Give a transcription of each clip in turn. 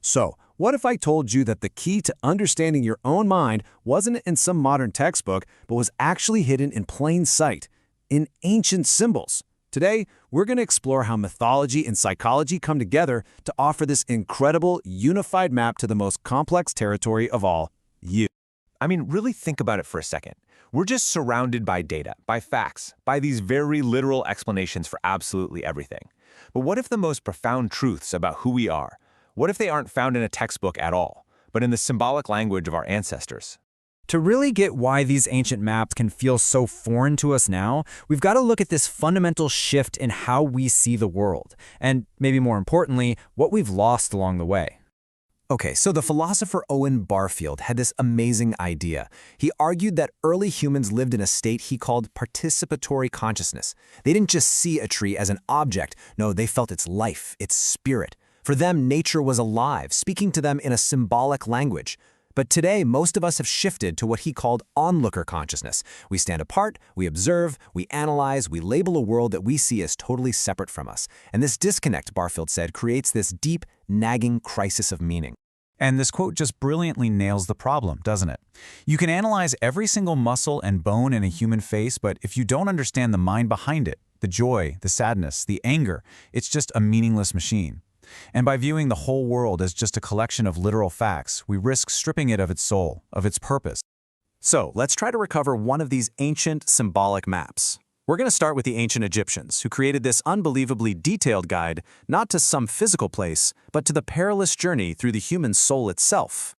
So, what if I told you that the key to understanding your own mind wasn't in some modern textbook, but was actually hidden in plain sight, in ancient symbols? Today, we're going to explore how mythology and psychology come together to offer this incredible, unified map to the most complex territory of all, you. I mean, really think about it for a second. We're just surrounded by data, by facts, by these very literal explanations for absolutely everything. But what if the most profound truths about who we are, what if they aren't found in a textbook at all, but in the symbolic language of our ancestors? To really get why these ancient maps can feel so foreign to us now, we've got to look at this fundamental shift in how we see the world, and maybe more importantly, what we've lost along the way. Okay, so the philosopher Owen Barfield had this amazing idea. He argued that early humans lived in a state he called participatory consciousness. They didn't just see a tree as an object. No, they felt its life, its spirit. For them, nature was alive, speaking to them in a symbolic language. But today, most of us have shifted to what he called onlooker consciousness. We stand apart, we observe, we analyze, we label a world that we see as totally separate from us. And this disconnect, Barfield said, creates this deep, nagging crisis of meaning. And this quote just brilliantly nails the problem, doesn't it? You can analyze every single muscle and bone in a human face, but if you don't understand the mind behind it, the joy, the sadness, the anger, it's just a meaningless machine. And by viewing the whole world as just a collection of literal facts, we risk stripping it of its soul, of its purpose. So, let's try to recover one of these ancient symbolic maps. We're going to start with the ancient Egyptians, who created this unbelievably detailed guide, not to some physical place, but to the perilous journey through the human soul itself.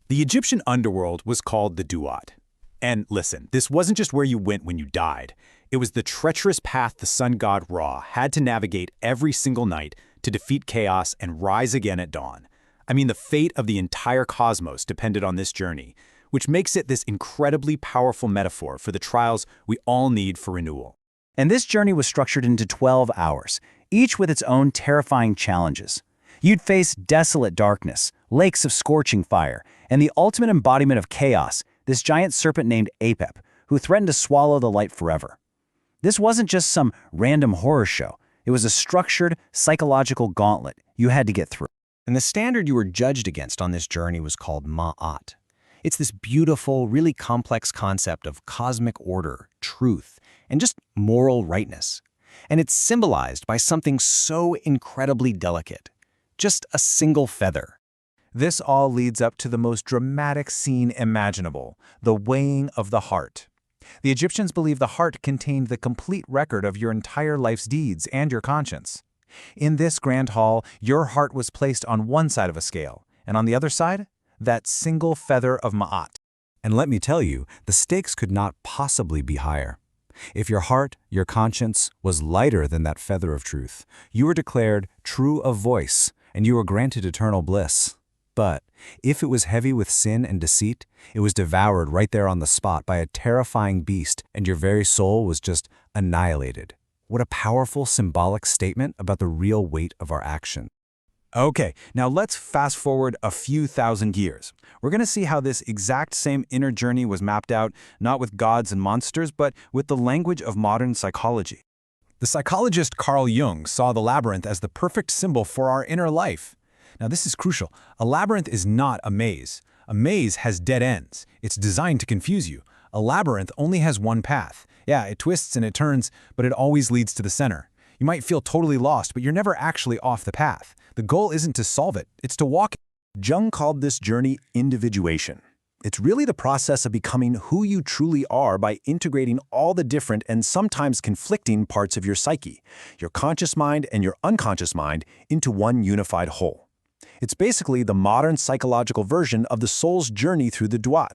The Egyptian underworld was called the Duat. And listen, this wasn't just where you went when you died. It was the treacherous path the sun god Ra had to navigate every single night to defeat chaos and rise again at dawn. I mean, the fate of the entire cosmos depended on this journey, which makes it this incredibly powerful metaphor for the trials we all need for renewal. And this journey was structured into 12 hours, each with its own terrifying challenges. You'd face desolate darkness, lakes of scorching fire, and the ultimate embodiment of chaos, this giant serpent named Apep, who threatened to swallow the light forever. This wasn't just some random horror show. It was a structured, psychological gauntlet you had to get through. And the standard you were judged against on this journey was called ma'at. It's this beautiful, really complex concept of cosmic order, truth, and just moral rightness. And it's symbolized by something so incredibly delicate. Just a single feather. This all leads up to the most dramatic scene imaginable, the weighing of the heart. The Egyptians believed the heart contained the complete record of your entire life's deeds and your conscience. In this grand hall, your heart was placed on one side of a scale, and on the other side, that single feather of Ma'at. And let me tell you, the stakes could not possibly be higher. If your heart, your conscience, was lighter than that feather of truth, you were declared true of voice, and you were granted eternal bliss. But if it was heavy with sin and deceit, it was devoured right there on the spot by a terrifying beast, and your very soul was just annihilated. What a powerful symbolic statement about the real weight of our action. Okay, now let's fast forward a few thousand years. We're going to see how this exact same inner journey was mapped out, not with gods and monsters, but with the language of modern psychology. The psychologist Carl Jung saw the labyrinth as the perfect symbol for our inner life. Now this is crucial. A labyrinth is not a maze. A maze has dead ends. It's designed to confuse you. A labyrinth only has one path. Yeah, it twists and it turns, but it always leads to the center. You might feel totally lost, but you're never actually off the path. The goal isn't to solve it, it's to walk it. Jung called this journey individuation. It's really the process of becoming who you truly are by integrating all the different and sometimes conflicting parts of your psyche, your conscious mind and your unconscious mind, into one unified whole. It's basically the modern psychological version of the soul's journey through the Duat.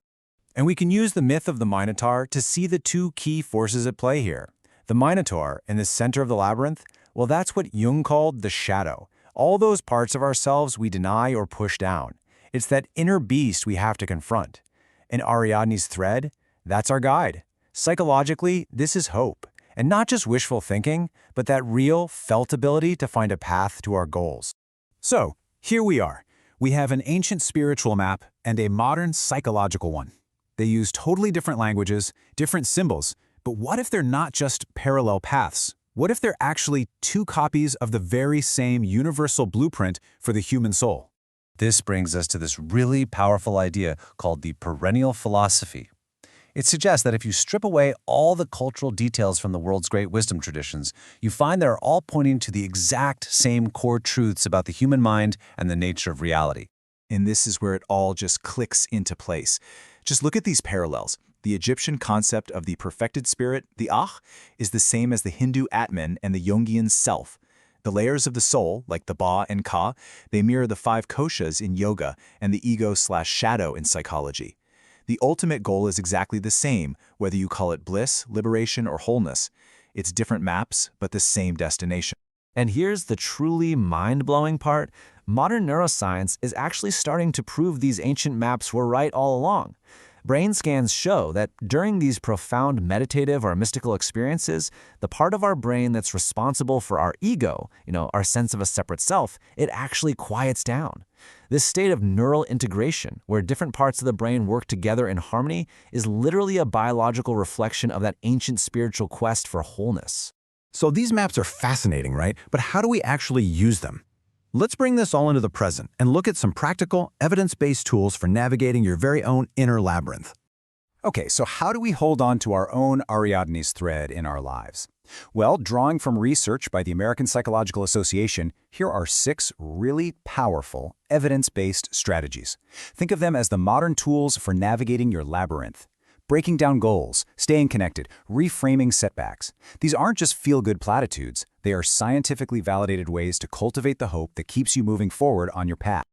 And we can use the myth of the Minotaur to see the two key forces at play here. The Minotaur, in the center of the labyrinth, well, that's what Jung called the shadow. All those parts of ourselves we deny or push down. It's that inner beast we have to confront. And Ariadne's thread, that's our guide. Psychologically, this is hope. And not just wishful thinking, but that real, felt ability to find a path to our goals. So, here we are. We have an ancient spiritual map and a modern psychological one. They use totally different languages, different symbols, but what if they're not just parallel paths? What if they're actually two copies of the very same universal blueprint for the human soul? This brings us to this really powerful idea called the perennial philosophy. It suggests that if you strip away all the cultural details from the world's great wisdom traditions, you find they're all pointing to the exact same core truths about the human mind and the nature of reality. And this is where it all just clicks into place. Just look at these parallels. The Egyptian concept of the perfected spirit, the Akh, is the same as the Hindu Atman and the Jungian self. The layers of the soul, like the Ba and Ka, they mirror the 5 koshas in yoga and the ego/shadow in psychology. The ultimate goal is exactly the same, whether you call it bliss, liberation, or wholeness. It's different maps, but the same destination. And here's the truly mind-blowing part. Modern neuroscience is actually starting to prove these ancient maps were right all along. Brain scans show that during these profound meditative or mystical experiences, the part of our brain that's responsible for our ego, our sense of a separate self, it actually quiets down. This state of neural integration, where different parts of the brain work together in harmony, is literally a biological reflection of that ancient spiritual quest for wholeness. So these maps are fascinating, right? But how do we actually use them? Let's bring this all into the present and look at some practical, evidence-based tools for navigating your very own inner labyrinth. Okay, so how do we hold on to our own Ariadne's thread in our lives? Well, drawing from research by the American Psychological Association, here are 6 really powerful, evidence-based strategies. Think of them as the modern tools for navigating your labyrinth. Breaking down goals, staying connected, reframing setbacks. These aren't just feel-good platitudes. They are scientifically validated ways to cultivate the hope that keeps you moving forward on your path.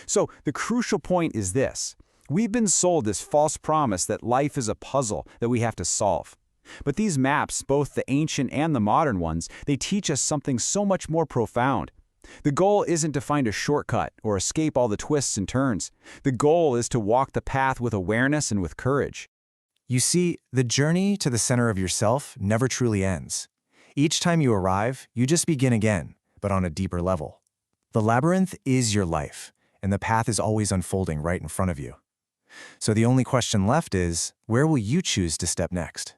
So the crucial point is this. We've been sold this false promise that life is a puzzle that we have to solve. But these maps, both the ancient and the modern ones, they teach us something so much more profound. The goal isn't to find a shortcut or escape all the twists and turns. The goal is to walk the path with awareness and with courage. You see, the journey to the center of yourself never truly ends. Each time you arrive, you just begin again, but on a deeper level. The labyrinth is your life, and the path is always unfolding right in front of you. So the only question left is, where will you choose to step next?